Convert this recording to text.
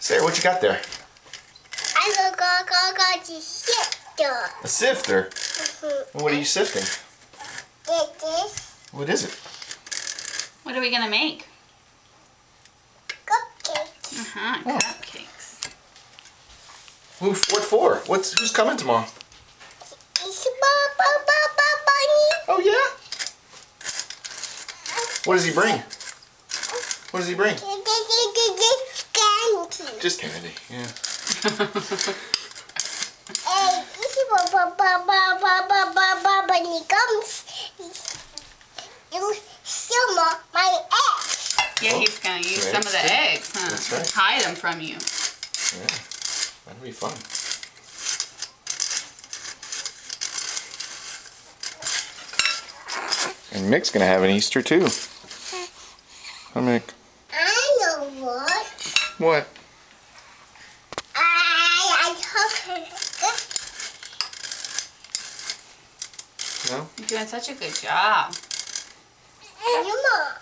Sarah, what you got there? I got the sifter. A sifter? What are you sifting? This What is it? What are we gonna make? cupcakes. Cupcakes. What for? Who's coming tomorrow? It's bunny. Oh yeah? What does he bring? What does he bring? This candy. Just candy, yeah. Hey, this is bunny comes. You steal my eggs. Yeah, he's gonna use some of the eggs, huh? That's right. Hide them from you. Yeah, that'll be fun. And Mick's gonna have an Easter too. Hi, Mick. I know what. What? I told her. No? You're doing such a good job. Mama.